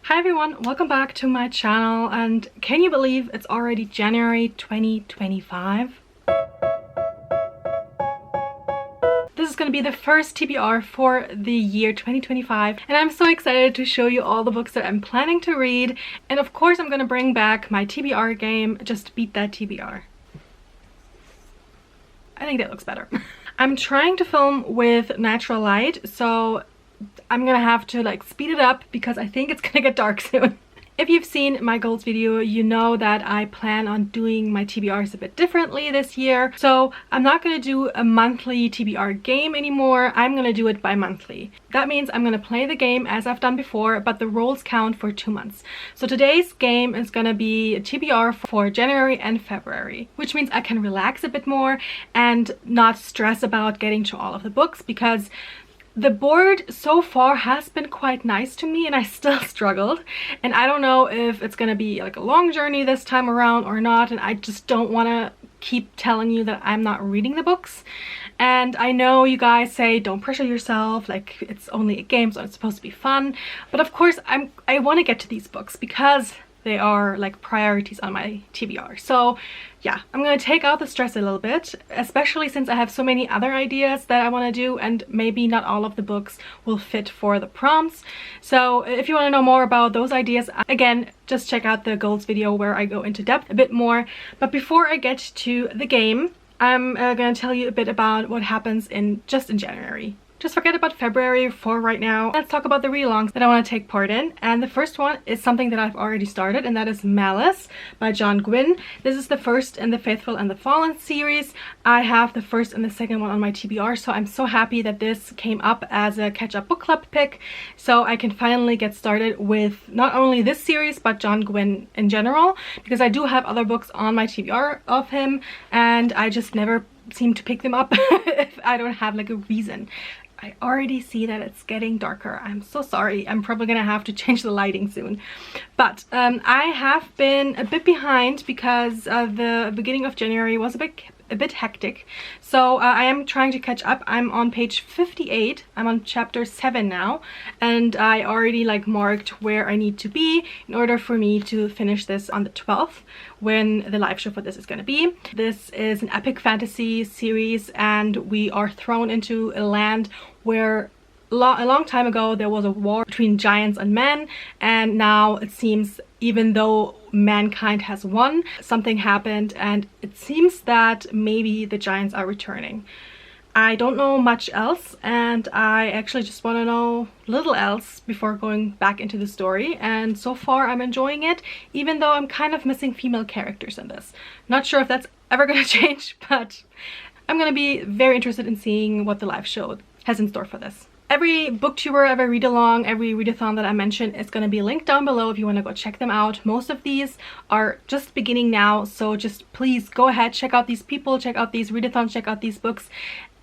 Hi everyone, welcome back to my channel, and can you believe it's already January 2025? This is going to be the first TBR for the year 2025, and I'm so excited to show you all the books that I'm planning to read. And of course I'm going to bring back my TBR game, just beat that TBR. I think that looks better. I'm trying to film with natural light, so I'm gonna have to like speed it up because I think it's gonna get dark soon. If you've seen my goals video, you know that I plan on doing my TBRs a bit differently this year. So I'm not gonna do a monthly TBR game anymore. I'm gonna do it bi-monthly. That means I'm gonna play the game as I've done before, but the rolls count for 2 months. So today's game is gonna be a TBR for January and February, which means I can relax a bit more and not stress about getting to all of the books, because the board so far has been quite nice to me and I still struggled, and I don't know if it's gonna be like a long journey this time around or not, and I just don't want to keep telling you that I'm not reading the books. And I know you guys say don't pressure yourself, like it's only a game so it's supposed to be fun, but of course I want to get to these books because they are like priorities on my TBR. So yeah, I'm gonna take out the stress a little bit, especially since I have so many other ideas that I want to do, and maybe not all of the books will fit for the prompts. So if you want to know more about those ideas, again, just check out the goals video where I go into depth a bit more. But before I get to the game, I'm gonna tell you a bit about what happens in January. Just forget about February for right now. Let's talk about the read-alongs that I want to take part in. And the first one is something that I've already started, and that is Malice by John Gwynne. This is the first in the Faithful and the Fallen series. I have the first and the second one on my TBR, so I'm so happy that this came up as a catch-up book club pick, so I can finally get started with not only this series but John Gwynne in general, because I do have other books on my TBR of him and I just never seem to pick them up if I don't have like a reason. I already see that it's getting darker. I'm so sorry. I'm probably gonna have to change the lighting soon. But I have been a bit behind because the beginning of January was a bit hectic. So I am trying to catch up. I'm on page 58. I'm on chapter 7 now, and I already like marked where I need to be in order for me to finish this on the 12th, when the live show for this is going to be. This is an epic fantasy series, and we are thrown into a land where a long time ago there was a war between giants and men, and now it seems, even though mankind has won, something happened and it seems that maybe the giants are returning. I don't know much else, and I actually just want to know little else before going back into the story, and so far I'm enjoying it, even though I'm kind of missing female characters in this. Not sure if that's ever gonna change, but I'm gonna be very interested in seeing what the live show has in store for this. Every booktuber, every read-along, every readathon that I mentioned is going to be linked down below if you want to go check them out. Most of these are just beginning now, so just please go ahead, check out these people, check out these readathons, check out these books.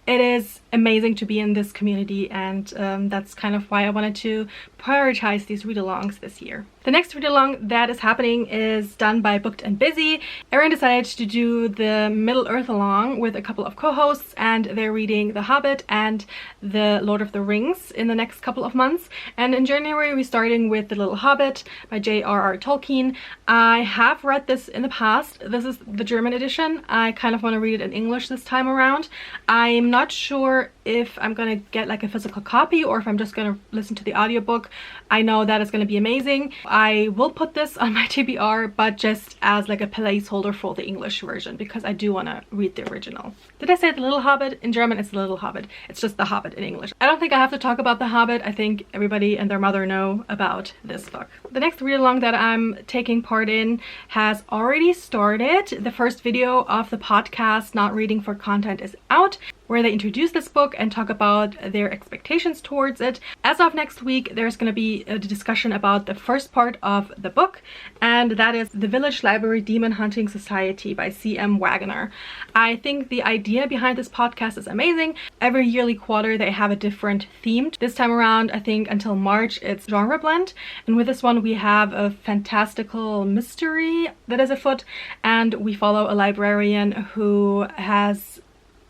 It is amazing to be in this community, and that's kind of why I wanted to prioritize these read-alongs this year. The next read-along that is happening is done by Booked and Busy. Erin decided to do the Middle-earth along with a couple of co-hosts, and they're reading The Hobbit and The Lord of the Rings in the next couple of months. And in January we're starting with The Little Hobbit by J.R.R. Tolkien. I have read this in the past. This is the German edition. I kind of want to read it in English this time around. I'm not sure if I'm gonna get like a physical copy or if I'm just gonna listen to the audiobook. I know that is gonna be amazing. I will put this on my TBR, but just as like a placeholder for the English version, because I do want to read the original. Did I say The Little Hobbit? In German it's The Little Hobbit. It's just The Hobbit in English. I don't think I have to talk about The Hobbit. I think everybody and their mother know about this book. The next read-along that I'm taking part in has already started. The first video of the podcast Not Reading for Content is out, where they introduce this book and talk about their expectations towards it. As of next week, there's going to be a discussion about the first part of the book, and that is The Village Library Demon Hunting Society by C.M. Wagner. I think the idea behind this podcast is amazing. Every yearly quarter they have a different theme. This time around, I think until March, it's genre blend, and with this one we have a fantastical mystery that is afoot, and we follow a librarian who has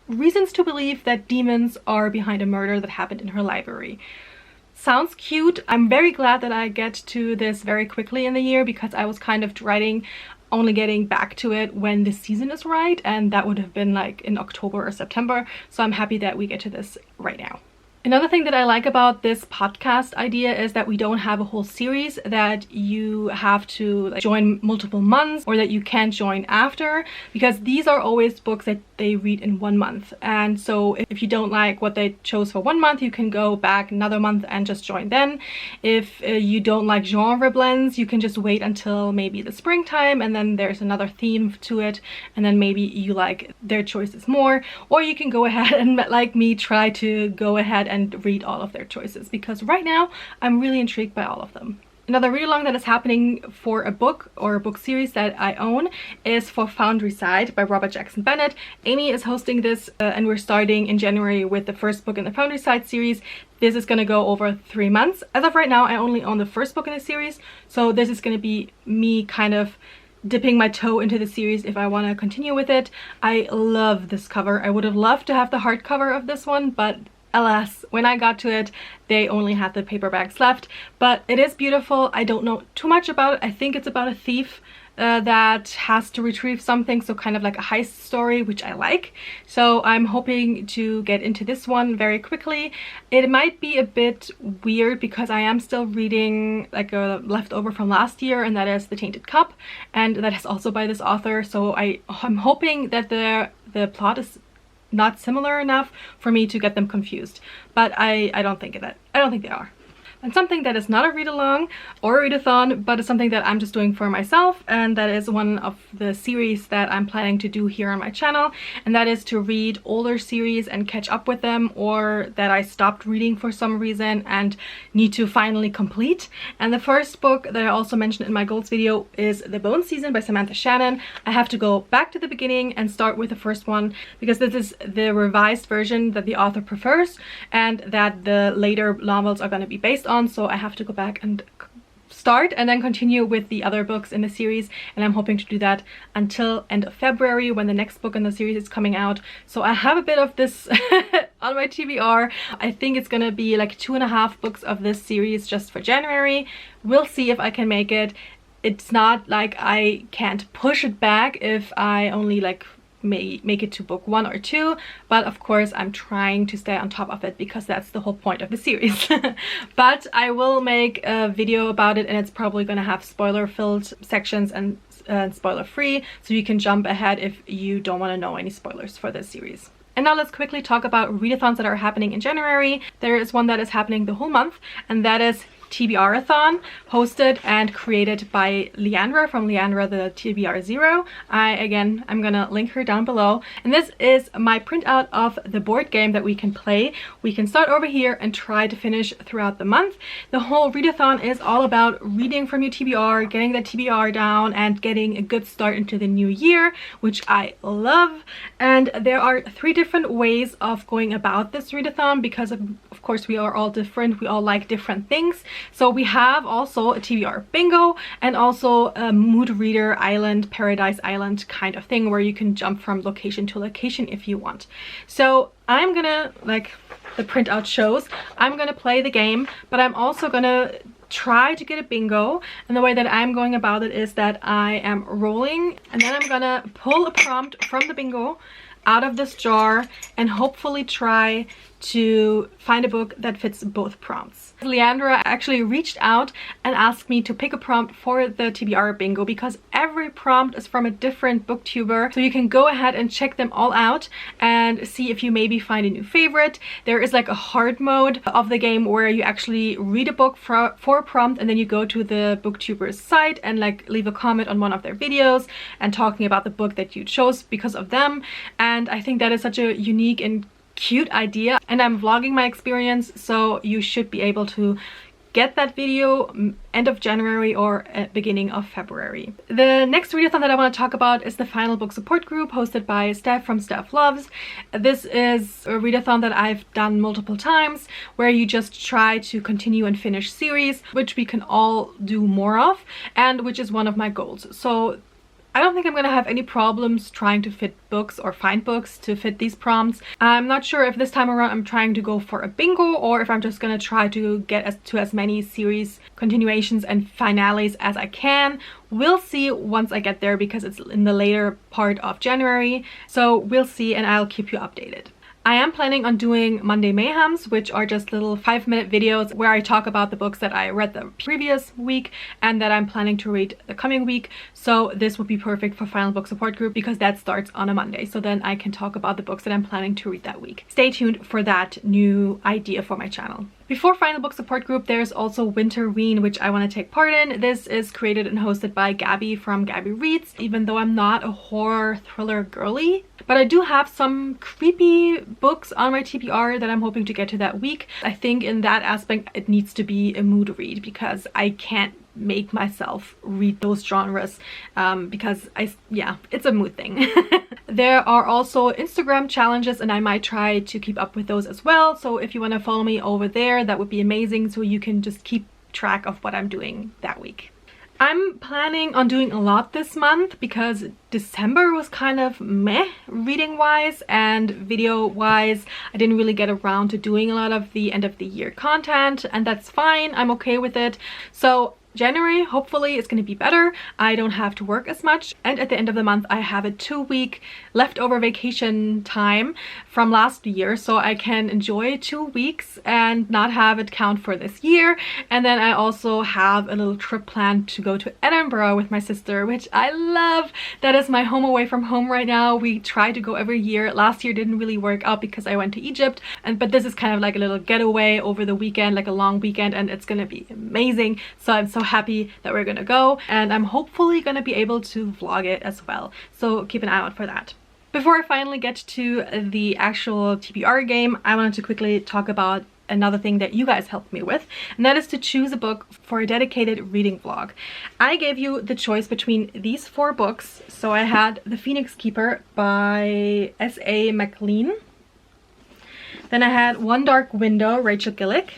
reasons to believe that demons are behind a murder that happened in her library. sounds cute. I'm very glad that I get to this very quickly in the year, because I was kind of dreading only getting back to it when the season is right, and that would have been like in October or September. So I'm happy that we get to this right now. Another thing that I like about this podcast idea is that we don't have a whole series that you have to like join multiple months, or that you can't join after, because these are always books that they read in 1 month. And so if you don't like what they chose for 1 month, you can go back another month and just join then. If you don't like genre blends, you can just wait until maybe the springtime, and then there's another theme to it, and then maybe you like their choices more. Or you can go ahead and, like me, try to go ahead and read all of their choices, because right now I'm really intrigued by all of them. Another read along that is happening for a book or a book series that I own is for Foundry Side by Robert Jackson Bennett. Amy is hosting this and we're starting in January with the first book in the Foundry Side series. This is going to go over 3 months. As of right now, I only own the first book in the series, so this is going to be me kind of dipping my toe into the series if I want to continue with it. I love this cover. I would have loved to have the hardcover of this one, but alas, when I got to it, they only had the paperbacks left. But it is beautiful. I don't know too much about it. I think it's about a thief that has to retrieve something, so kind of like a heist story, which I like. So I'm hoping to get into this one very quickly. It might be a bit weird because I am still reading like a leftover from last year, and that is The Tainted Cup, and that is also by this author. So I'm hoping that the plot is not similar enough for me to get them confused, but I don't think they are. And something that is not a read along or a readathon, but is something that I'm just doing for myself, and that is one of the series that I'm planning to do here on my channel, and that is to read older series and catch up with them, or that I stopped reading for some reason and need to finally complete. And the first book that I also mentioned in my goals video is The Bone Season by Samantha Shannon. I have to go back to the beginning and start with the first one, because this is the revised version that the author prefers and that the later novels are going to be based on. So I have to go back and start and then continue with the other books in the series, and I'm hoping to do that until end of February, when the next book in the series is coming out. So I have a bit of this on my TBR. I think it's gonna be like 2.5 books of this series just for January. We'll see if I can make it. It's not like I can't push it back if I only like may make it to book 1 or 2, but of course I'm trying to stay on top of it, because that's the whole point of the series. But I will make a video about it, and it's probably going to have spoiler filled sections and spoiler free, so you can jump ahead if you don't want to know any spoilers for this series. And now let's quickly talk about readathons that are happening in January. There is one that is happening the whole month, and that is TBRathon, hosted and created by Leandra from Leandra the TBR Zero. I'm gonna link her down below. And this is my printout of the board game that we can play. We can start over here and try to finish throughout the month. The whole readathon is all about reading from your TBR, getting the TBR down, and getting a good start into the new year, which I love. And there are 3 different ways of going about this readathon, because of course we are all different. We all like different things. So we have also a TBR bingo, and also a mood reader island, paradise island kind of thing, where you can jump from location to location if you want. So I'm gonna, like the printout shows, I'm gonna play the game, but I'm also gonna try to get a bingo. And the way that I'm going about it is that I am rolling, and then I'm gonna pull a prompt from the bingo out of this jar and hopefully try to find a book that fits both prompts. Leandra actually reached out and asked me to pick a prompt for the TBR bingo, because every prompt is from a different booktuber, so you can go ahead and check them all out and see if you maybe find a new favorite. There is like a hard mode of the game where you actually read a book for a prompt, and then you go to the booktuber's site and like leave a comment on one of their videos and talking about the book that you chose because of them. And I think that is such a unique and cute idea, and I'm vlogging my experience, so you should be able to get that video end of January or beginning of February. The next readathon that I want to talk about is the Final Book Support Group, hosted by Steph from Steph Loves. This is a readathon that I've done multiple times, where you just try to continue and finish series, which we can all do more of, and which is one of my goals. So I don't think I'm gonna have any problems trying to fit books or find books to fit these prompts. I'm not sure if this time around I'm trying to go for a bingo or if I'm just gonna try to get to as many series continuations and finales as I can. We'll see once I get there because it's in the later part of January. So we'll see and I'll keep you updated. I am planning on doing Monday Mayhems, which are just little 5-minute videos where I talk about the books that I read the previous week and that I'm planning to read the coming week. So this would be perfect for Final Book Support Group because that starts on a Monday. So then I can talk about the books that I'm planning to read that week. Stay tuned for that new idea for my channel. Before Final Book Support Group, there's also Winter Ween, which I want to take part in. This is created and hosted by Gabby from Gabby Reads, even though I'm not a horror thriller girly. But I do have some creepy books on my TBR that I'm hoping to get to that week. I think in that aspect, it needs to be a mood read because I can't make myself read those genres because it's a mood thing. There are also Instagram challenges and I might try to keep up with those as well. So if you want to follow me over there, that would be amazing so you can just keep track of what I'm doing that week. I'm planning on doing a lot this month because December was kind of meh reading wise and video wise. I didn't really get around to doing a lot of the end of the year content and that's fine. I'm okay with it. So January, hopefully it's going to be better. I don't have to work as much. And at the end of the month, I have a 2-week leftover vacation time from last year. So I can enjoy 2 weeks and not have it count for this year. And then I also have a little trip planned to go to Edinburgh with my sister, which I love. That is my home away from home right now. We try to go every year. Last year didn't really work out because I went to Egypt. But this is kind of like a little getaway over the weekend, like a long weekend, and it's going to be amazing. So I'm so happy that we're gonna go and I'm hopefully gonna be able to vlog it as well, so keep an eye out for that. Before I finally get to the actual TBR game, I wanted to quickly talk about another thing that you guys helped me with, and that is to choose a book for a dedicated reading vlog. I gave you the choice between these 4 books. So I had The Phoenix Keeper by S.A. MacLean, then I had One Dark Window, Rachel Gillick,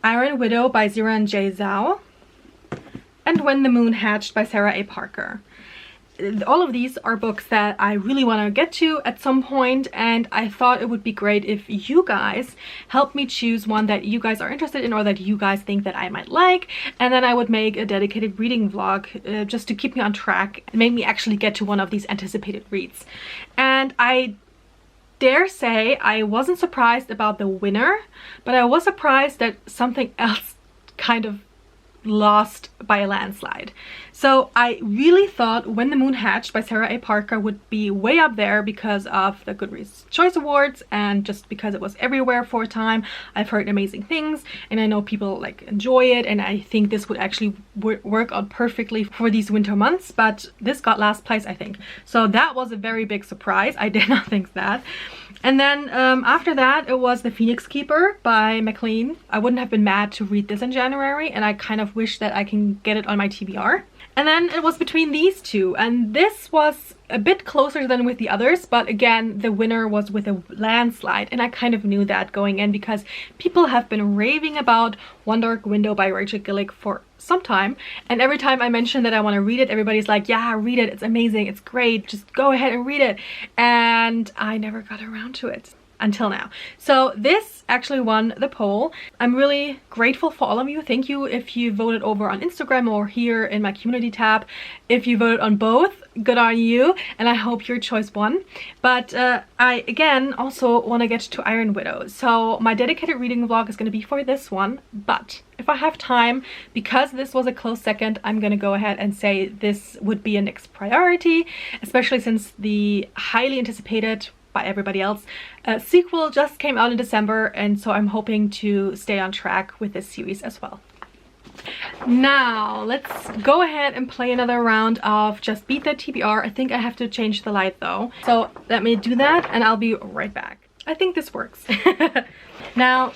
Iron Widow by Ziran J. Zhao, and When the Moon Hatched by Sarah A. Parker. All of these are books that I really want to get to at some point, and I thought it would be great if you guys help me choose one that you guys are interested in or that you guys think that I might like, and then I would make a dedicated reading vlog just to keep me on track and make me actually get to one of these anticipated reads. And I dare say I wasn't surprised about the winner, but I was surprised that something else kind of lost by a landslide. So I really thought When the Moon Hatched by Sarah A. Parker would be way up there because of the Goodreads Choice Awards and just because it was everywhere for a time. I've heard amazing things and I know people like enjoy it, and I think this would actually work out perfectly for these winter months, but this got last place, I think. So that was a very big surprise. I did not think that. And then after that, it was The Phoenix Keeper by MacLean. I wouldn't have been mad to read this in January, and I kind of wish that I can get it on my TBR. And then it was between these two, and this was a bit closer than with the others, but again, the winner was with a landslide, and I kind of knew that going in because people have been raving about One Dark Window by Rachel Gillick for some time, and every time I mention that I want to read it, everybody's like, yeah, read it, it's amazing, it's great, just go ahead and read it. And I never got around to it until now. So this actually won the poll. I'm really grateful for all of you. Thank you if you voted over on Instagram or here in my community tab. If you voted on both, good on you, and I hope your choice won. But I again also want to get to Iron Widow, so my dedicated reading vlog is going to be for this one. But if I have time, because this was a close second, I'm going to go ahead and say this would be a next priority, especially since the highly anticipated by everybody else sequel just came out in December, and so I'm hoping to stay on track with this series as well. Now let's go ahead and play another round of Just Beat That TBR. I think I have to change the light though, so let me do that and I'll be right back. I think this works. Now,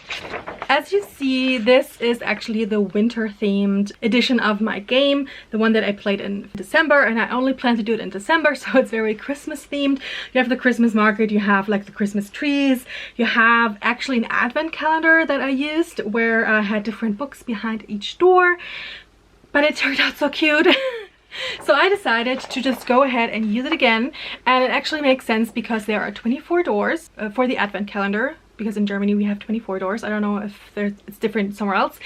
as you see, this is actually the winter themed edition of my game, the one that I played in December, and I only plan to do it in December, so it's very Christmas themed. You have the Christmas market, you have like the Christmas trees, you have actually an advent calendar that I used where I had different books behind each door, but it turned out so cute. So I decided to just go ahead and use it again, and it actually makes sense because there are 24 doors for the advent calendar, because in Germany we have 24 doors. I don't know if it's different somewhere else.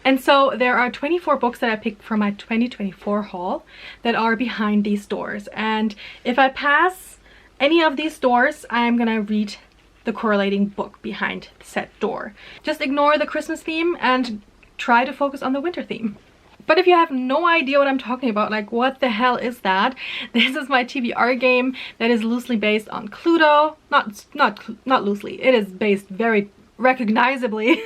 And so there are 24 books that I picked from my 2024 haul that are behind these doors, and if I pass any of these doors, I'm gonna read the correlating book behind said door. Just ignore the Christmas theme and try to focus on the winter theme. But if you have no idea what I'm talking about, like what the hell is that? This is my TBR game that is loosely based on Cluedo. Not loosely. It is based very recognizably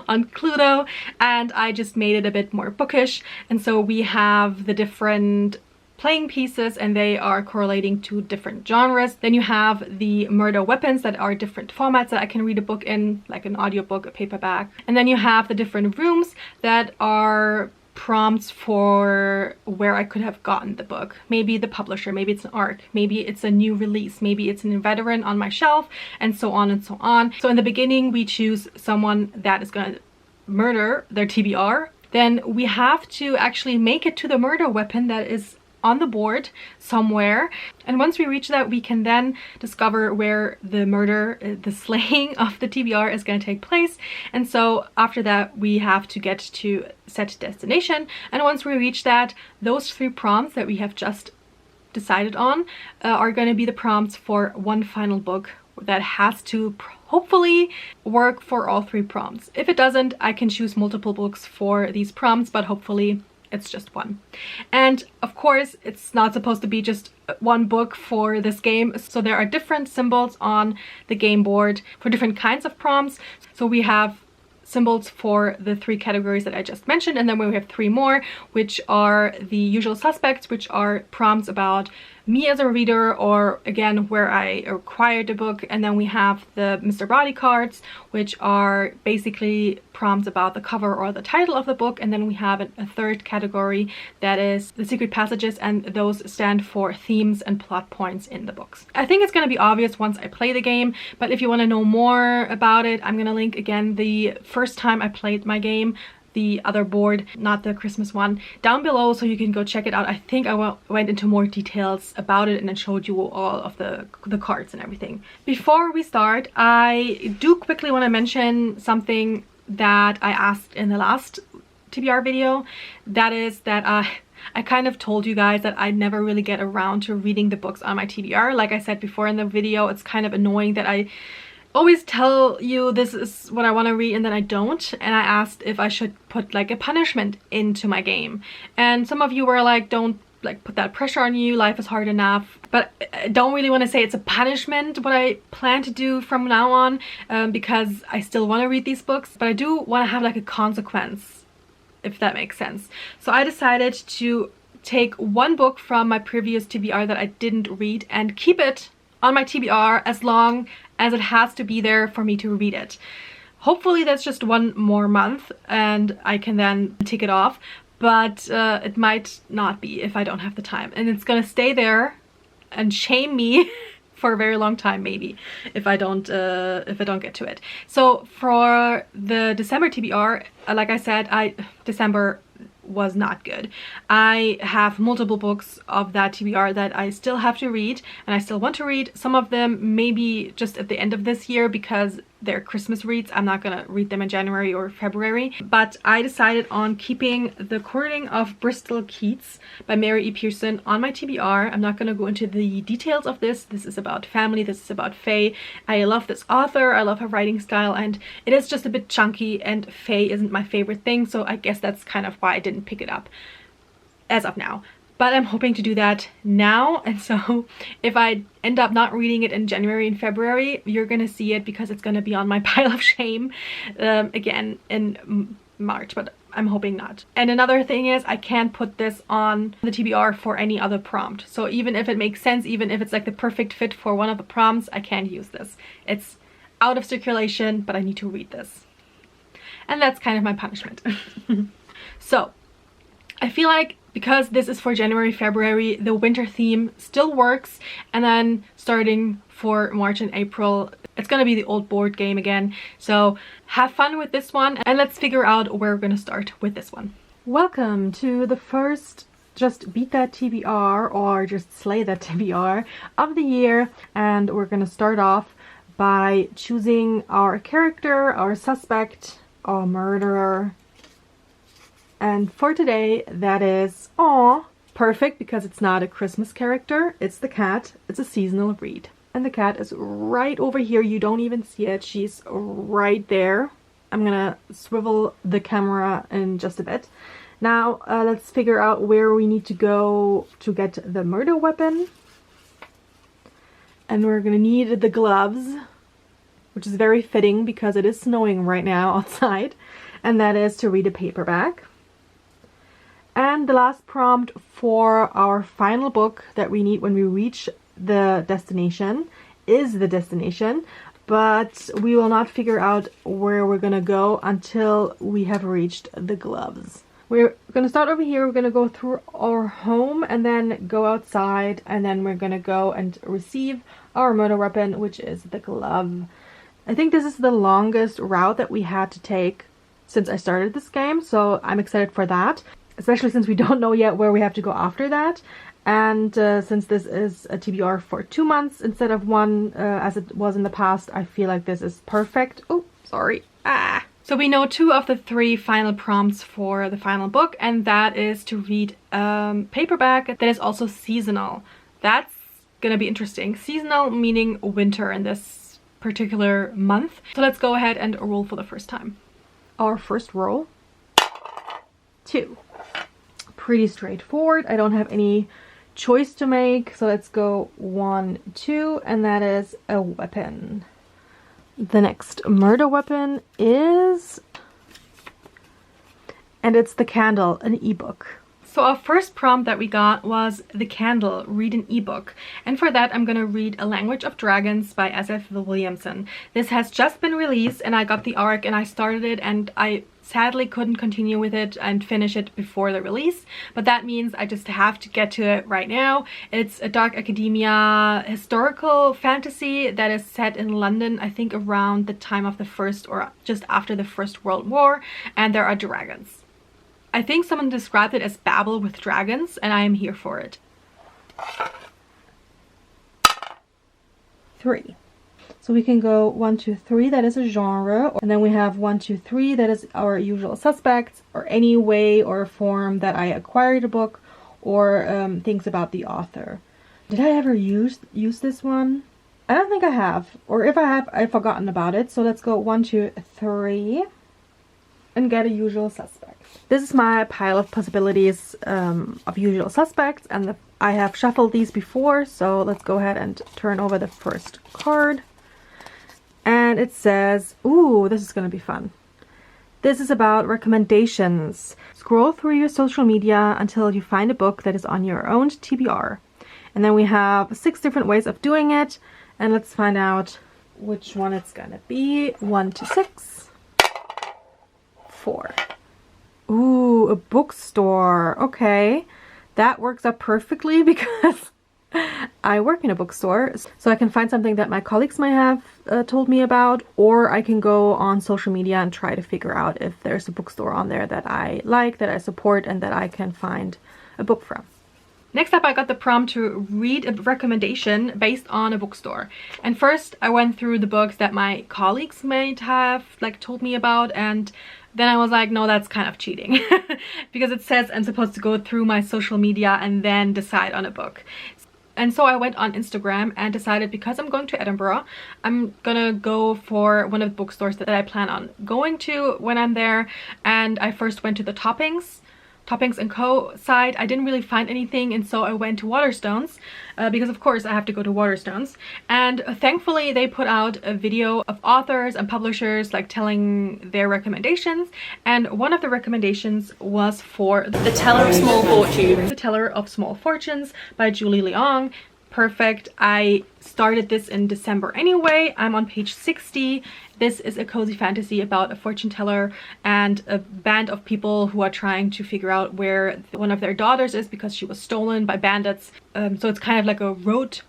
on Cluedo, and I just made it a bit more bookish. And so we have the different playing pieces and they are correlating to different genres. Then you have the murder weapons that are different formats that I can read a book in, like an audiobook, a paperback. And then you have the different rooms that are prompts for where I could have gotten the book. Maybe the publisher, maybe it's an ARC, maybe it's a new release, maybe it's an veteran on my shelf, and so on and so on. So in the beginning we choose someone that is going to murder their TBR. Then we have to actually make it to the murder weapon that is on the board somewhere, and once we reach that, we can then discover where the murder, the slaying of the TBR is going to take place. And so after that we have to get to set destination, and once we reach that, those 3 prompts that we have just decided on are going to be the prompts for one final book that has to hopefully work for all 3 prompts. If it doesn't, I can choose multiple books for these prompts, but hopefully it's just one. And of course it's not supposed to be just one book for this game, so there are different symbols on the game board for different kinds of prompts. So we have symbols for the 3 categories that I just mentioned, and then we have 3 more, which are the usual suspects, which are prompts about me as a reader, or again where I acquired a book. And then we have the Mr. Body cards, which are basically prompts about the cover or the title of the book. And then we have a 3rd category that is the secret passages, and those stand for themes and plot points in the books. I think it's going to be obvious once I play the game, but if you want to know more about it, I'm going to link again the first time I played my game, the other board, not the Christmas one, down below, so you can go check it out. I think I went into more details about it and then showed you all of the cards and everything. Before we start, I do quickly want to mention something that I asked in the last TBR video. That is that I kind of told you guys that I never really get around to reading the books on my TBR. Like I said before in the video, it's kind of annoying that I always tell you this is what I want to read and then I don't. And I asked if I should put like a punishment into my game, and some of you were like, don't like put that pressure on you, life is hard enough. But I don't really want to say it's a punishment what I plan to do from now on, because I still want to read these books, but I do want to have like a consequence, if that makes sense. So I decided to take one book from my previous TBR that I didn't read and keep it on my TBR as long as it has to be there for me to read it. Hopefully that's just 1 more month and I can then tick it off, but it might not be if I don't have the time, and it's gonna stay there and shame me for a very long time, maybe, if I don't get to it. So for the December TBR, like I said, December was not good. I have multiple books of that TBR that I still have to read and I still want to read. Some of them maybe just at the end of this year because they're Christmas reads. I'm not gonna read them in January or February, but I decided on keeping The Courting of Bristol Keats by Mary E. Pearson on my TBR. I'm not gonna go into the details of this. This is about family, this is about Faye. I love this author, I love her writing style, and it is just a bit chunky, and Faye isn't my favorite thing, so I guess that's kind of why I didn't pick it up as of now. But I'm hoping to do that now, and so if I end up not reading it in January and February, you're gonna see it because it's gonna be on my pile of shame again in March, but I'm hoping not. And another thing is I can't put this on the TBR for any other prompt. So even if it makes sense, even if it's like the perfect fit for one of the prompts, I can't use this. It's out of circulation, but I need to read this. And that's kind of my punishment. So I feel like because this is for January, February, the winter theme still works, and then starting for March and April, it's gonna be the old board game again. So have fun with this one, and let's figure out where we're gonna start with this one. Welcome to the first just beat that TBR or just slay that TBR of the year. And we're gonna start off by choosing our character, our suspect, our murderer. And for today, that is, aw, perfect because it's not a Christmas character, it's the cat. It's a seasonal read. And the cat is right over here. You don't even see it. She's right there. I'm gonna swivel the camera in just a bit. Now, let's figure out where we need to go to get the murder weapon. And we're gonna need the gloves, which is very fitting because it is snowing right now outside. And that is to read a paperback. And the last prompt for our final book that we need when we reach the destination is the destination. But we will not figure out where we're gonna go until we have reached the gloves. We're going to start over here. We're going to go through our home and then go outside, and then we're going to go and receive our murder weapon, which is the glove. I think this is the longest route that we had to take since I started this game, so I'm excited for that, especially since we don't know yet where we have to go after that. And since this is a TBR for 2 months instead of 1 as it was in the past, I feel like this is perfect. Oh, sorry. So we know 2 of the 3 final prompts for the final book, and that is to read paperback that is also seasonal. That's gonna be interesting. Seasonal meaning winter in this particular month. So let's go ahead and roll for the first time. Our first roll, 2. Pretty straightforward. I don't have any choice to make, so let's go 1, 2, and that is a weapon. The next murder weapon is, and it's the candle, an ebook. So our first prompt that we got was the candle, read an ebook. And for that, I'm gonna read A Language of Dragons by S.F. Williamson. This has just been released and I got the arc and I started it, and I sadly couldn't continue with it and finish it before the release, but that means I just have to get to it right now. It's a dark academia historical fantasy that is set in London, I think around the time of the First or just after the First World War, and there are dragons. I think someone described it as Babel with dragons, and I am here for it. 3. So we can go 1, 2, 3, that is a genre, and then we have 1, 2, 3, that is our usual suspects, or any way or form that I acquired a book, or things about the author. Did I ever use this one? I don't think I have, or if I have, I've forgotten about it. So let's go 1, 2, 3, and get a usual suspect. This is my pile of possibilities of usual suspects, and I have shuffled these before, so let's go ahead and turn over the first card. And it says, ooh, this is gonna be fun. This is about recommendations. Scroll through your social media until you find a book that is on your own TBR. And then we have 6 different ways of doing it. And let's find out which one it's gonna be. 1 to 6. 4. Ooh, a bookstore. Okay. That works out perfectly because I work in a bookstore, so I can find something that my colleagues might have told me about, or I can go on social media and try to figure out if there's a bookstore on there that I like, that I support, and that I can find a book from. Next up, I got the prompt to read a recommendation based on a bookstore. And first, I went through the books that my colleagues might have told me about, and then I was like, no, that's kind of cheating because it says I'm supposed to go through my social media and then decide on a book. And so I went on Instagram and decided, because I'm going to Edinburgh, I'm gonna go for one of the bookstores that I plan on going to when I'm there. And I first went to the Toppings & Co. side. I didn't really find anything, and so I went to Waterstones because of course I have to go to Waterstones. And thankfully they put out a video of authors and publishers telling their recommendations, and one of the recommendations was for The Teller of Small Fortunes. The Teller of Small Fortunes by Julie Leong. Perfect. I started this in December anyway. I'm on page 60. This is a cozy fantasy about a fortune teller and a band of people who are trying to figure out where one of their daughters is because she was stolen by bandits. So it's kind of like a road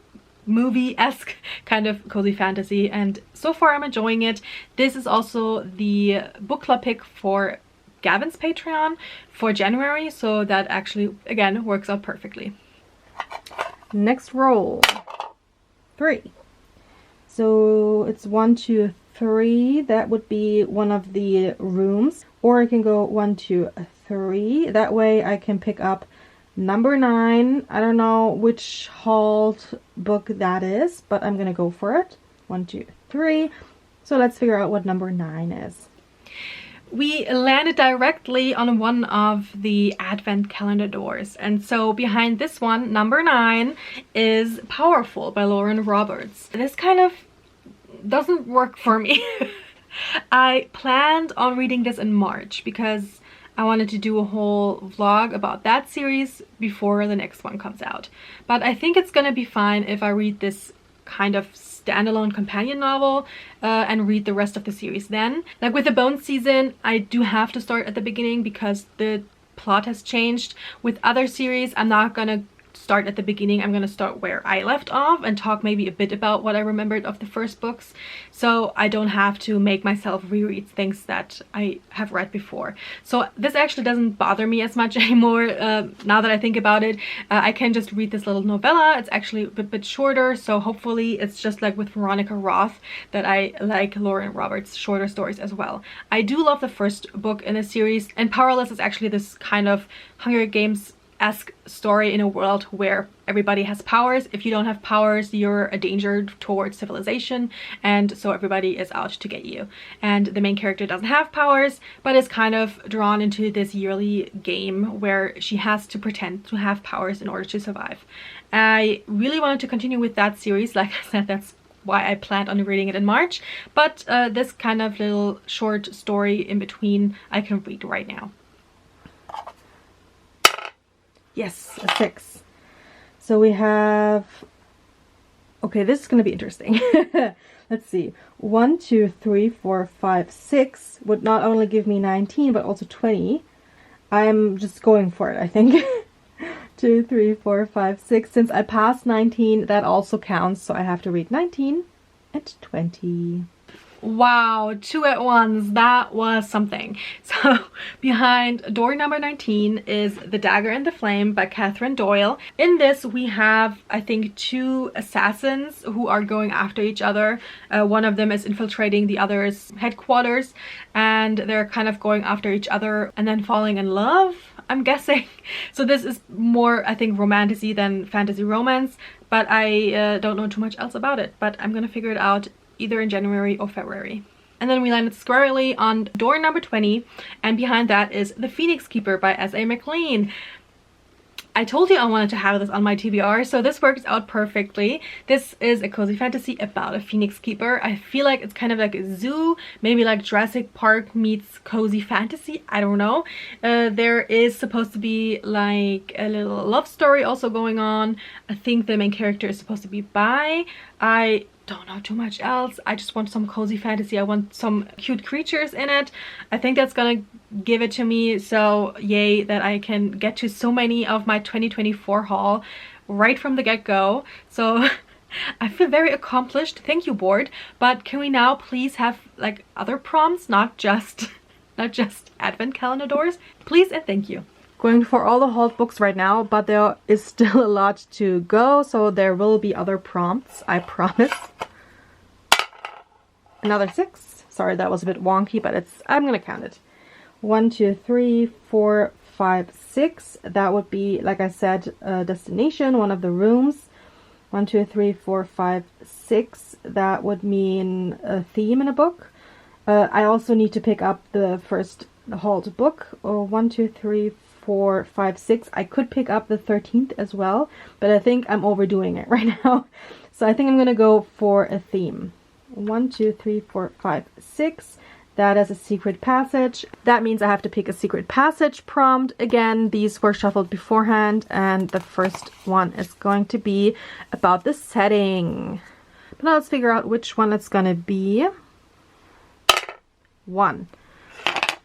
movie-esque kind of cozy fantasy, and so far I'm enjoying it. This is also the book club pick for Gavin's Patreon for January, so that actually again works out perfectly. Next roll. 3. So it's 1, 2, 3. That would be one of the rooms. Or I can go 1, 2, 3. That way I can pick up number 9. I don't know which hauled book that is, but I'm gonna go for it. 1, 2, 3. So let's figure out what number 9 is. We landed directly on one of the advent calendar doors, and so behind this one, number 9, is Powerful by Lauren Roberts. This kind of doesn't work for me. I planned on reading this in March because I wanted to do a whole vlog about that series before the next one comes out. But I think it's gonna be fine if I read this kind of standalone companion novel and read the rest of the series then. Like with the Bone season, I do have to start at the beginning because the plot has changed. With other series, I'm not gonna start at the beginning. I'm gonna start where I left off and talk maybe a bit about what I remembered of the first books, so I don't have to make myself reread things that I have read before. So this actually doesn't bother me as much anymore now that I think about it. I can just read this little novella. It's actually a bit shorter, so hopefully it's just like with Veronica Roth that I like Lauren Roberts' shorter stories as well. I do love the first book in the series, and Powerless is actually this kind of Hunger Games-esque story in a world where everybody has powers. If you don't have powers, you're a danger towards civilization, and so everybody is out to get you. And the main character doesn't have powers, but is kind of drawn into this yearly game where she has to pretend to have powers in order to survive. I really wanted to continue with that series. Like I said, that's why I planned on reading it in March, but this kind of little short story in between I can read right now. Yes, a 6. So we have... Okay, this is going to be interesting. Let's see. 1, 2, 3, 4, 5, 6 would not only give me 19, but also 20. I'm just going for it, I think. 2, 3, 4, 5, 6. Since I passed 19, that also counts, so I have to read 19 and 20. Wow, 2 at once. That was something. So behind door number 19 is The Dagger and the Flame by Catherine Doyle. In this we have, I think, 2 assassins who are going after each other. One of them is infiltrating the other's headquarters, and they're kind of going after each other and then falling in love, I'm guessing. So this is more, I think, romantasy than fantasy romance, but I don't know too much else about it, but I'm gonna figure it out either in January or February. And then we landed squarely on door number 20, and behind that is The Phoenix Keeper by S.A. McLean. I told you I wanted to have this on my TBR, so this works out perfectly. This is a cozy fantasy about a phoenix keeper. I feel like it's kind of like a zoo, maybe like Jurassic Park meets cozy fantasy, I don't know. There is supposed to be like a little love story also going on. I think the main character is supposed to be bi. I don't know too much else. I just want some cozy fantasy. I want some cute creatures in it. I think that's gonna give it to me, so yay that I can get to so many of my 2024 haul right from the get-go. So I feel very accomplished. Thank you, board. But can we now please have like other prompts, not just advent calendar doors, please and thank you. Going for all the hauled books right now, but there is still a lot to go, so there will be other prompts, I promise. Another 6. Sorry, that was a bit wonky, but I'm gonna count it. 1, 2, 3, 4, 5, 6. That would be, like I said, a destination, one of the rooms. 1, 2, 3, 4, 5, 6. That would mean a theme in a book. I also need to pick up the first hauled book. 1, 2, 3, 4, 5, 6. I could pick up the 13th as well, but I think I'm overdoing it right now. So I think I'm gonna go for a theme. 1, 2, 3, 4, 5, 6. That is a secret passage. That means I have to pick a secret passage prompt. Again, these were shuffled beforehand, and the first one is going to be about the setting. But now let's figure out which one it's gonna be. 1.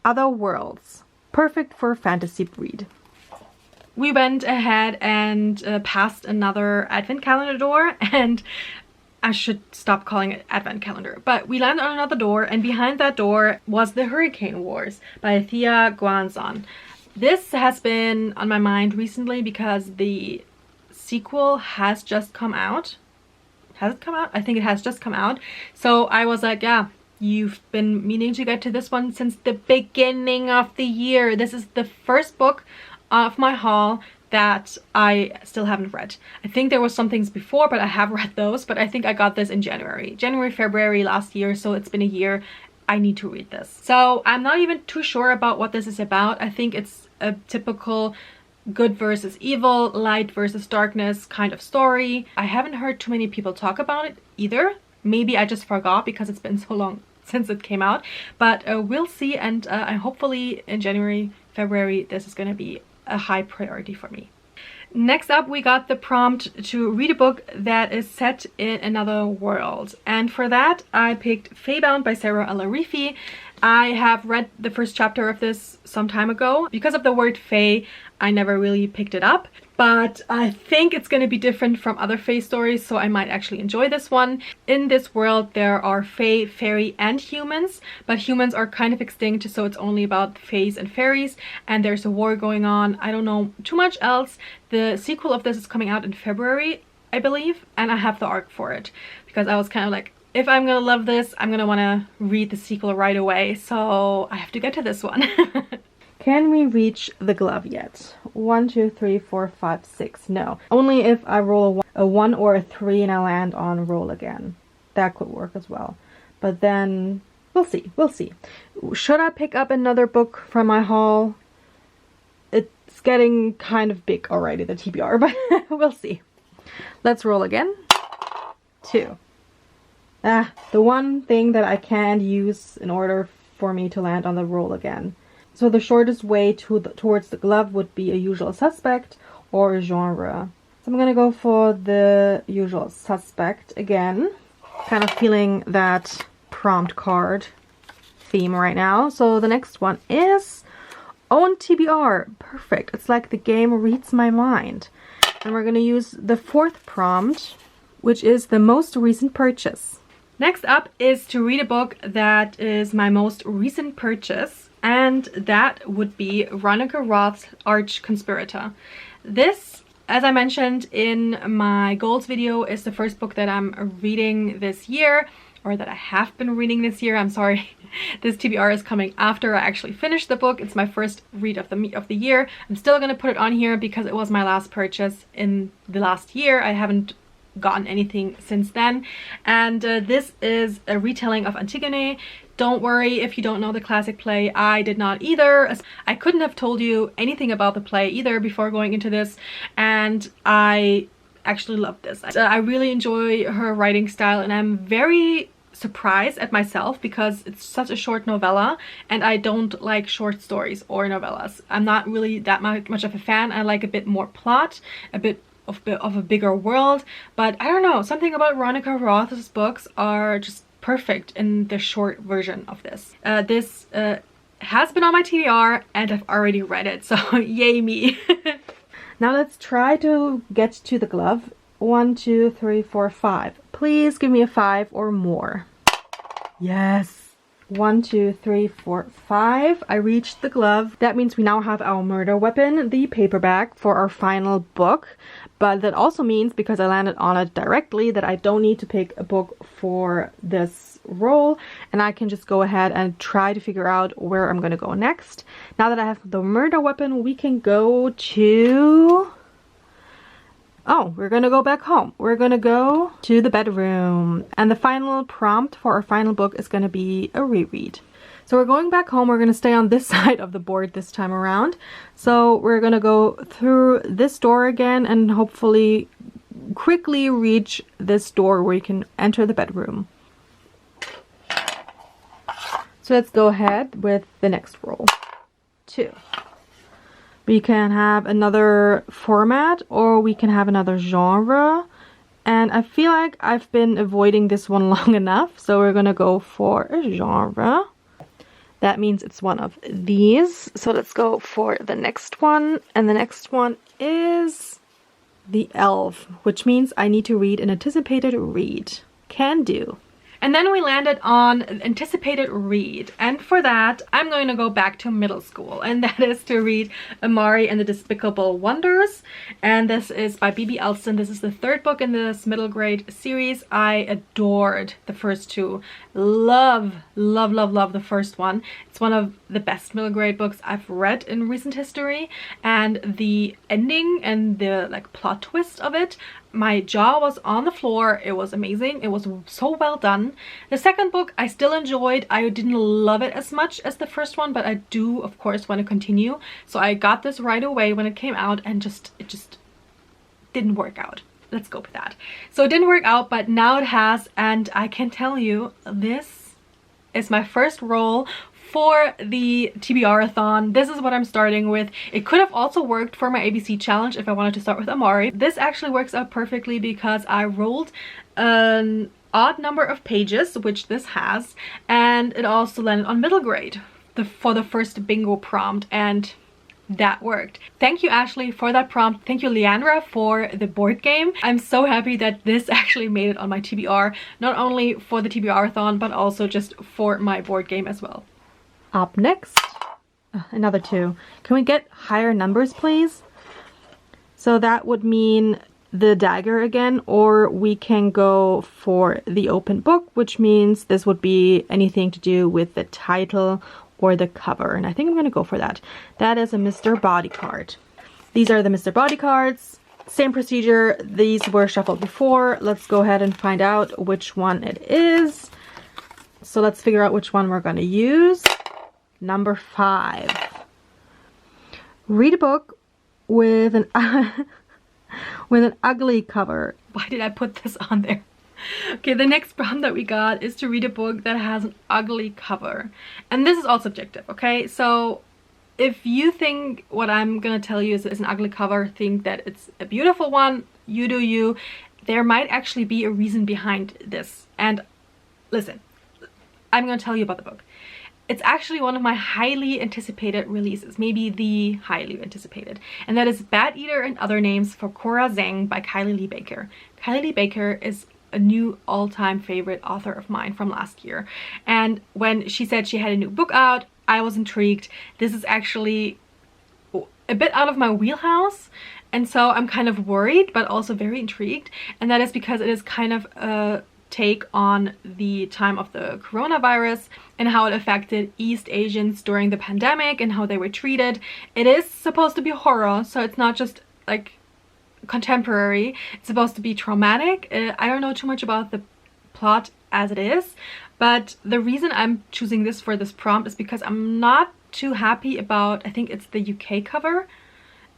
Other Worlds. Perfect for a fantasy read. We went ahead and passed another advent calendar door, and I should stop calling it advent calendar. But we landed on another door, and behind that door was The Hurricane Wars by Thea Guanzon. This has been on my mind recently because the sequel has just come out. Has it come out? I think it has just come out. So I was like, yeah, you've been meaning to get to this one since the beginning of the year. This is the first book of my haul that I still haven't read. I think there was some things before, but I have read those. But I think I got this in January, February last year. So it's been a year. I need to read this. So I'm not even too sure about what this is about. I think it's a typical good versus evil, light versus darkness kind of story. I haven't heard too many people talk about it either. Maybe I just forgot because it's been so long since it came out. But we'll see, and hopefully in January, February, this is going to be a high priority for me. Next up, we got the prompt to read a book that is set in another world. And for that, I picked Feybound by Sarah Alarifi. I have read the first chapter of this some time ago. Because of the word Fey, I never really picked it up. But I think it's going to be different from other Fey stories, so I might actually enjoy this one. In this world, there are Fey, fairy, and humans, but humans are kind of extinct, so it's only about Fays and fairies, and there's a war going on. I don't know too much else. The sequel of this is coming out in February, I believe, and I have the arc for it, because I was kind of like, if I'm gonna love this, I'm gonna want to read the sequel right away, so I have to get to this one. Can we reach the glove yet? 1, 2, 3, 4, 5, 6. No. Only if I roll a 1 or a 3 and I land on roll again. That could work as well. But then we'll see. We'll see. Should I pick up another book from my haul? It's getting kind of big already, the TBR, but we'll see. Let's roll again. 2. The one thing that I can't use in order for me to land on the roll again. So the shortest way towards the glove would be a usual suspect or a genre. So I'm gonna go for the usual suspect again. Kind of feeling that prompt card theme right now. So the next one is Own TBR. Perfect. It's like the game reads my mind. And we're gonna use the 4th prompt, which is the most recent purchase. Next up is to read a book that is my most recent purchase, and that would be Veronica Roth's Arch Conspirator. This, as I mentioned in my goals video, is the first book that I'm reading this year, or that I have been reading this year. I'm sorry, this TBR is coming after I actually finished the book. It's my first read of the year. I'm still gonna put it on here because it was my last purchase in the last year. I haven't gotten anything since then, and this is a retelling of Antigone. Don't worry if you don't know the classic play. I did not either. I couldn't have told you anything about the play either before going into this, and I actually love this. I really enjoy her writing style, and I'm very surprised at myself because it's such a short novella, and I don't like short stories or novellas. I'm not really that much of a fan. I like a bit more plot, a bit of a bigger world, but I don't know, something about Veronica Roth's books are just perfect in the short version of this. This has been on my TBR and I've already read it, so yay me. Now let's try to get to the glove. 1, 2, 3, 4, 5. Please give me a 5 or more. Yes. 1, 2, 3, 4, 5. I reached the glove. That means we now have our murder weapon, the paperback, for our final book. But that also means, because I landed on it directly, that I don't need to pick a book for this roll, and I can just go ahead and try to figure out where I'm gonna go next. Now that I have the murder weapon, we can go to... Oh, we're gonna go back home. We're gonna go to the bedroom. And the final prompt for our final book is gonna be a reread. So we're going back home. We're gonna stay on this side of the board this time around. So we're gonna go through this door again and hopefully quickly reach this door where you can enter the bedroom. So let's go ahead with the next roll. 2. We can have another format, or we can have another genre. And I feel like I've been avoiding this one long enough, so we're gonna go for a genre. That means it's one of these. So let's go for the next one. And the next one is The Elf, which means I need to read an anticipated read. Can do. And then we landed on anticipated read, and for that I'm going to go back to middle school, and that is to read Amari and the Despicable Wonders, and this is by B.B. Elston. This is the third book in this middle grade series. I adored the first two. Love the first one. It's one of the best middle grade books I've read in recent history, and the ending and the like plot twist of it, my jaw was on the floor. It was amazing. It was so well done. The second book I still enjoyed. I didn't love it as much as the first one, but I do of course want to continue. So I got this right away when it came out, and it just didn't work out. Let's go with that. So it didn't work out, but now it has, and I can tell you this is my first roll for the TBRathon. This is what I'm starting with. It could have also worked for my ABC challenge if I wanted to start with Amari. This actually works out perfectly because I rolled an odd number of pages, which this has, and it also landed on middle grade for the first bingo prompt, and that worked. Thank you, Ashley, for that prompt. Thank you, Leandra, for the board game. I'm so happy that this actually made it on my TBR, not only for the TBRathon but also just for my board game as well. Up next, another 2. Can we get higher numbers, please? So that would mean the dagger again, or we can go for the open book, which means this would be anything to do with the title or the cover, and I think I'm going to go for that. That is a Mr. Body card. These are the Mr. Body cards. Same procedure. These were shuffled before. Let's go ahead and find out which one it is. So let's figure out which one we're going to use. Number 5. Read a book with an with an ugly cover. Why did I put this on there? Okay, the next prompt that we got is to read a book that has an ugly cover. And this is all subjective, okay? So if you think what I'm gonna tell you is an ugly cover, think that it's a beautiful one, you do you. There might actually be a reason behind this. And listen, I'm gonna tell you about the book. It's actually one of my highly anticipated releases, maybe the highly anticipated, and that is Bad Eater and Other Names for Cora Zhang by Kylie Lee Baker. Kylie Lee Baker is a new all-time favorite author of mine from last year, and when she said she had a new book out, I was intrigued. This is actually a bit out of my wheelhouse, and so I'm kind of worried but also very intrigued, and that is because it is kind of a take on the time of the coronavirus and how it affected East Asians during the pandemic and how they were treated. It is supposed to be horror, so it's not just like contemporary. It's supposed to be traumatic. I don't know too much about the plot as it is, but the reason I'm choosing this for this prompt is because I'm not too happy about, I think it's the UK cover.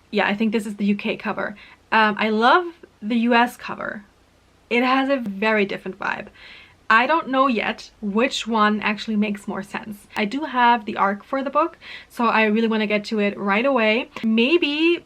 Yeah, I think this is the UK cover. I love the US cover. It has a very different vibe. I don't know yet which one actually makes more sense. I do have the arc for the book, so I really want to get to it right away. Maybe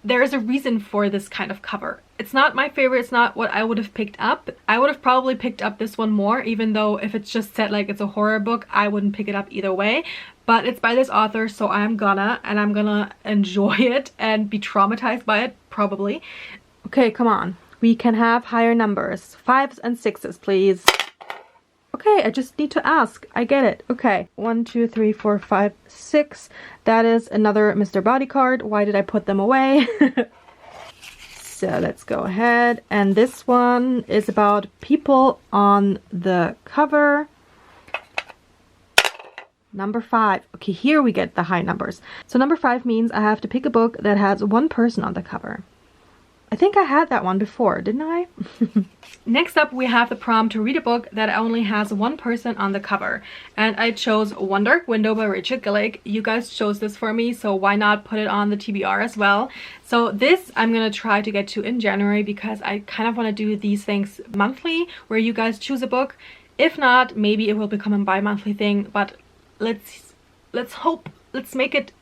there is a reason for this kind of cover. It's not my favorite, it's not what I would have picked up. I would have probably picked up this one more, even though if it's just said like it's a horror book, I wouldn't pick it up either way. But it's by this author, so I'm gonna enjoy it and be traumatized by it, probably. Okay, come on. We can have higher numbers. 5s and 6s, please. Okay, I just need to ask. I get it. Okay. 1, 2, 3, 4, 5, 6. That is another Mr. Body card. Why did I put them away? So let's go ahead. And this one is about people on the cover. Number 5. Okay, here we get the high numbers. So number 5 means I have to pick a book that has one person on the cover. I think I had that one before, didn't I? Next up, we have the prompt to read a book that only has one person on the cover. And I chose One Dark Window by Rachel Gillick. You guys chose this for me, so why not put it on the TBR as well? So this I'm gonna try to get to in January because I kind of want to do these things monthly, where you guys choose a book. If not, maybe it will become a bi-monthly thing, but let's hope. Let's make it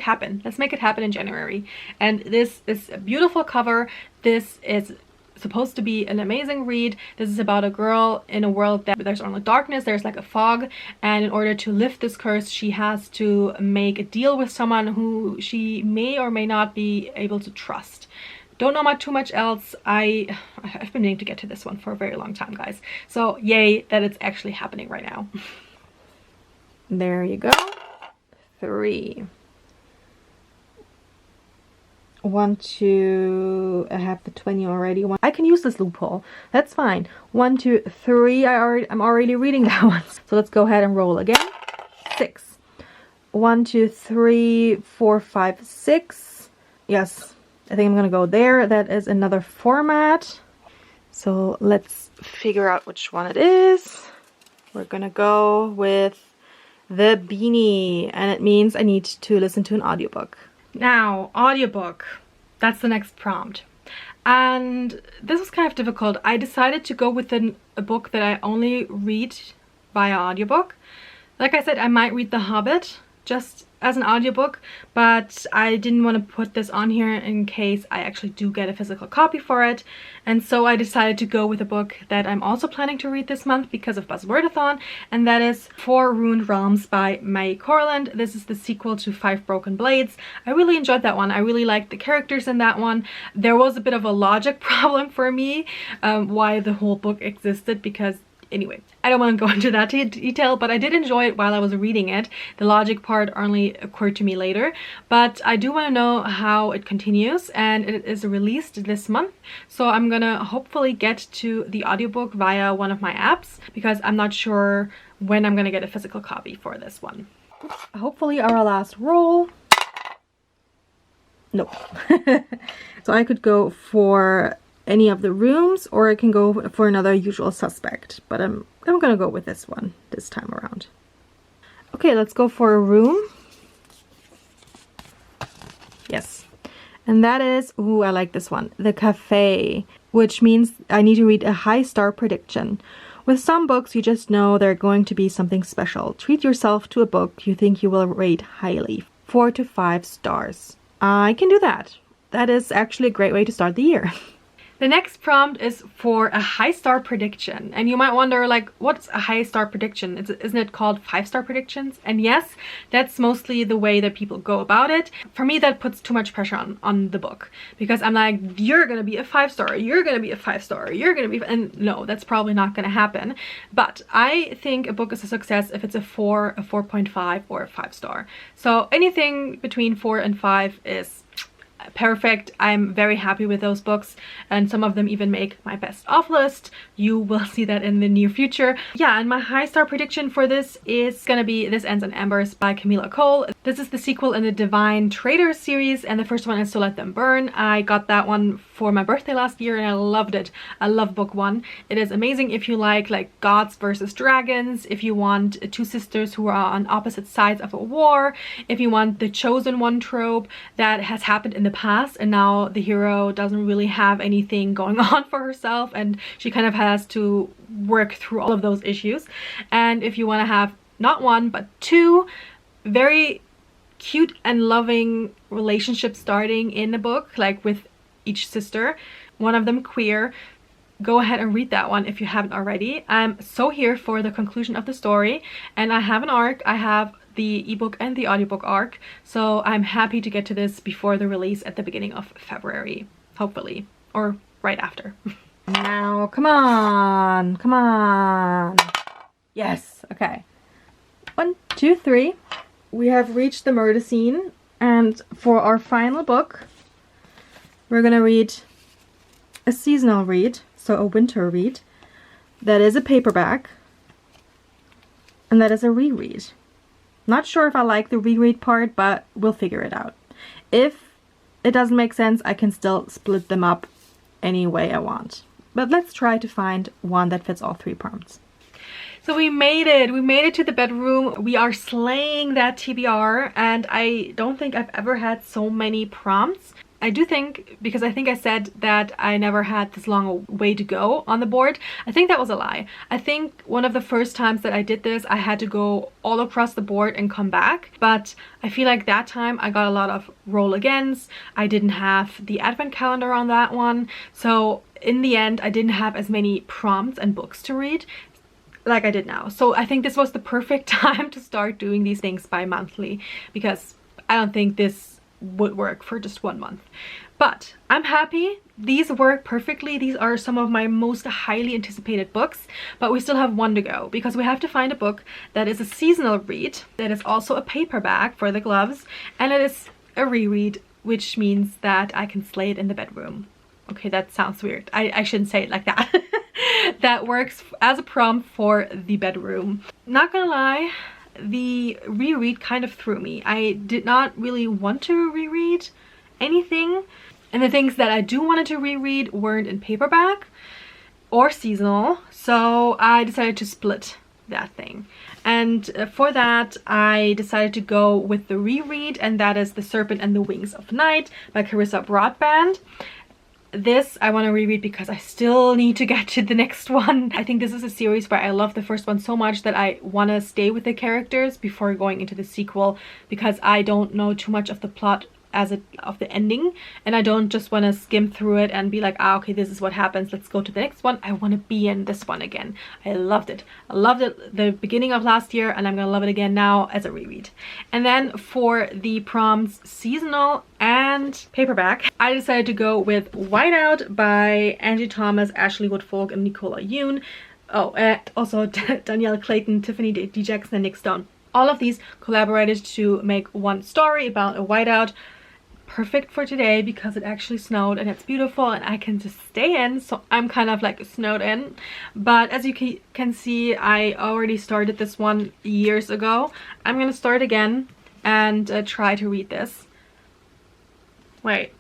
happen. Let's make it happen in January. And this is a beautiful cover. This is supposed to be an amazing read. This is about a girl in a world that there's only darkness, there's like a fog, and in order to lift this curse, she has to make a deal with someone who she may or may not be able to trust. Don't know too much else. I've been meaning to get to this one for a very long time, guys. So yay that it's actually happening right now. There you go. 3. 1, 2. I have the 20 already. I can use this loophole. That's fine. 1, 2, 3. I'm already reading that one. So let's go ahead and roll again. 6. 1, 2, 3, 4, 5, 6. Yes, I think I'm gonna go there. That is another format. So let's figure out which one it is. We're gonna go with the beanie, and it means I need to listen to an audiobook. Now, audiobook. That's the next prompt. And this was kind of difficult. I decided to go with a book that I only read via audiobook. Like I said, I might read The Hobbit just as an audiobook, but I didn't want to put this on here in case I actually do get a physical copy for it. And so I decided to go with a book that I'm also planning to read this month because of Readathon, and that is 4 Ruined Realms by May Corland. This is the sequel to 5 Broken Blades. I really enjoyed that one. I really liked the characters in that one. There was a bit of a logic problem for me why the whole book existed, because anyway, I don't want to go into that detail, but I did enjoy it while I was reading it. The logic part only occurred to me later, but I do want to know how it continues, and it is released this month. So I'm gonna hopefully get to the audiobook via one of my apps, because I'm not sure when I'm gonna get a physical copy for this one. Hopefully our last roll. No. So I could go for any of the rooms, or I can go for another usual suspect, but I'm gonna go with this one this time around. Okay, let's go for a room. Yes, and that is, ooh, I like this one, the cafe, which means I need to read a high star prediction. With some books, you just know they're going to be something special. Treat yourself to a book you think you will rate highly, 4 to 5 stars. I can do that. That is actually a great way to start the year. The next prompt is for a high star prediction, and you might wonder, like, what's a high star prediction? Isn't it called 5-star predictions? And yes, that's mostly the way that people go about it. For me, that puts too much pressure on the book, because I'm like, you're gonna be a 5-star, you're gonna be a 5-star, you're gonna be, and no, that's probably not gonna happen. But I think a book is a success if it's a 4, a 4.5, or a 5-star. So anything between 4 and 5 is perfect. I'm very happy with those books, and some of them even make my best of list. You will see that in the near future. Yeah, and my high star prediction for this is gonna be This Ends in Embers by Camilla Cole. This is the sequel in the Divine Traders series, and the first one is To Let Them Burn. I got that one for my birthday last year and I loved it. I love book 1. It is amazing if you like gods versus dragons, if you want 2 sisters who are on opposite sides of a war, if you want the chosen one trope that has happened in the past and now the hero doesn't really have anything going on for herself and she kind of has to work through all of those issues. And if you want to have not 1 but 2 very cute and loving relationships starting in the book, like with each sister, one of them queer, go ahead and read that one if you haven't already. I'm so here for the conclusion of the story, and I have an arc. I have the ebook and the audiobook arc, so I'm happy to get to this before the release at the beginning of February, hopefully, or right after. Now, come on, come on. Yes, okay. 1, 2, 3. We have reached the murder scene, and for our final book, we're gonna read a seasonal read, so a winter read, that is a paperback, and that is a reread. Not sure if I like the reread part, but we'll figure it out. If it doesn't make sense, I can still split them up any way I want. But let's try to find one that fits all 3 prompts. So we made it to the bedroom. We are slaying that TBR, and I don't think I've ever had so many prompts. I do think, because I think I said that I never had this long a way to go on the board. I think that was a lie. I think one of the first times that I did this, I had to go all across the board and come back. But I feel like that time I got a lot of roll against. I didn't have the advent calendar on that one. So in the end, I didn't have as many prompts and books to read like I did now. So I think this was the perfect time to start doing these things bi-monthly, because I don't think this would work for just 1 month. But I'm happy. These work perfectly. These are some of my most highly anticipated books, but we still have one to go because we have to find a book that is a seasonal read, that is also a paperback for the gloves, and it is a reread, which means that I can slay it in the bedroom. Okay, that sounds weird. I shouldn't say it like that. That works as a prompt for the bedroom. Not gonna lie, the reread kind of threw me. I did not really want to reread anything, and the things that I do wanted to reread weren't in paperback or seasonal, so I decided to split that thing. And for that I decided to go with the reread, and that is The Serpent and the Wings of Night by Carissa Broadband. This I want to reread because I still need to get to the next one. I think this is a series where I love the first one so much that I want to stay with the characters before going into the sequel, because I don't know too much of the plot of the ending, and I don't just want to skim through it and be like, ah, okay, this is what happens, let's go to the next one. I want to be in this one again. I loved it. I loved it the beginning of last year, and I'm gonna love it again now as a reread. And then for the prompts, seasonal and paperback, I decided to go with Whiteout by Angie Thomas, Ashley Woodfolk, and Nicola Yoon. Oh, also Danielle Clayton, Tiffany D. Jackson, and Nick Stone. All of these collaborated to make one story about a whiteout. Perfect for today because it actually snowed and it's beautiful and I can just stay in, so I'm kind of like snowed in. But as you can see, I already started this one years ago. I'm gonna start again and try to read this. Wait,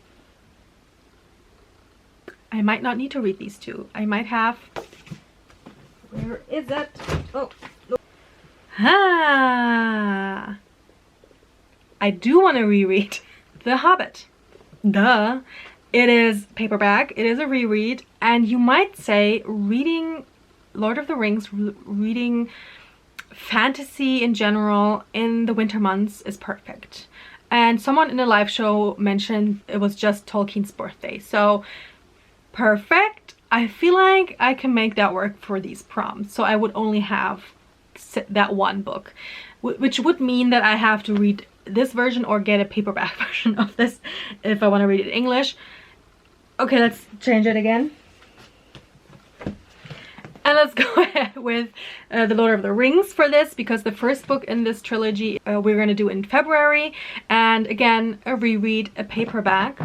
I might not need to read these two. I might have, where is it? Oh, ah, I do want to reread The Hobbit. Duh. It is paperback, it is a reread, and you might say reading Lord of the Rings, reading fantasy in general in the winter months is perfect. And someone in a live show mentioned it was just Tolkien's birthday, so perfect. I feel like I can make that work for these prompts, so I would only have that one book, which would mean that I have to read this version or get a paperback version of this if I want to read it in English. Okay, let's change it again. And let's go ahead with The Lord of the Rings for this, because the first book in this trilogy we're going to do in February. And again, a reread, a paperback.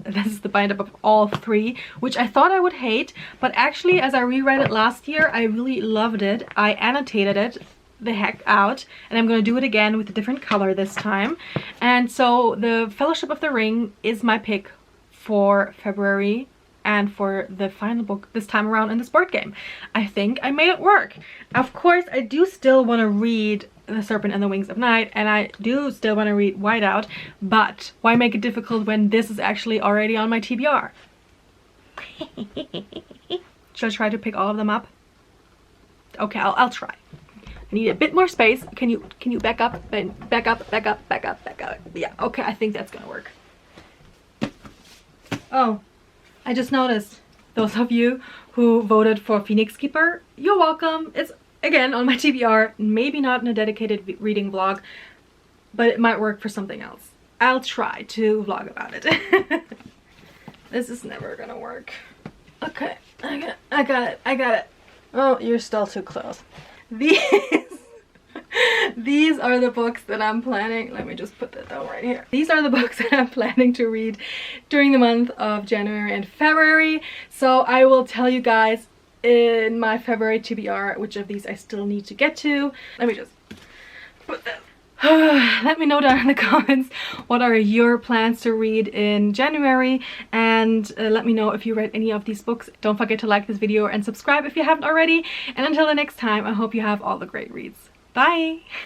This is the bind-up of all three, which I thought I would hate, but actually as I reread it last year, I really loved it. I annotated it the heck out, and I'm going to do it again with a different color this time. And so the Fellowship of the Ring is my pick for February and for the final book this time around in this board game. I think I made it work. Of course, I do still want to read The Serpent and the Wings of Night, and I do still want to read Whiteout, but why make it difficult when this is actually already on my TBR? Should I try to pick all of them up? Okay, I'll try. I need a bit more space. Can you back up and back up. Yeah, okay, I think that's gonna work. Oh, I just noticed, those of you who voted for Phoenix Keeper, you're welcome. It's again on my TBR, maybe not in a dedicated reading vlog, but it might work for something else. I'll try to vlog about it. This is never gonna work. Okay, I got it. Oh, you're still too close. These are the books that I'm planning. Let me just put that down right here. These are the books that I'm planning to read during the month of January and February. So I will tell you guys in my February TBR which of these I still need to get to. Let me just put that. Let me know down in the comments what are your plans to read in January, and let me know if you read any of these books. Don't forget to like this video and subscribe if you haven't already, and until the next time, I hope you have all the great reads. Bye!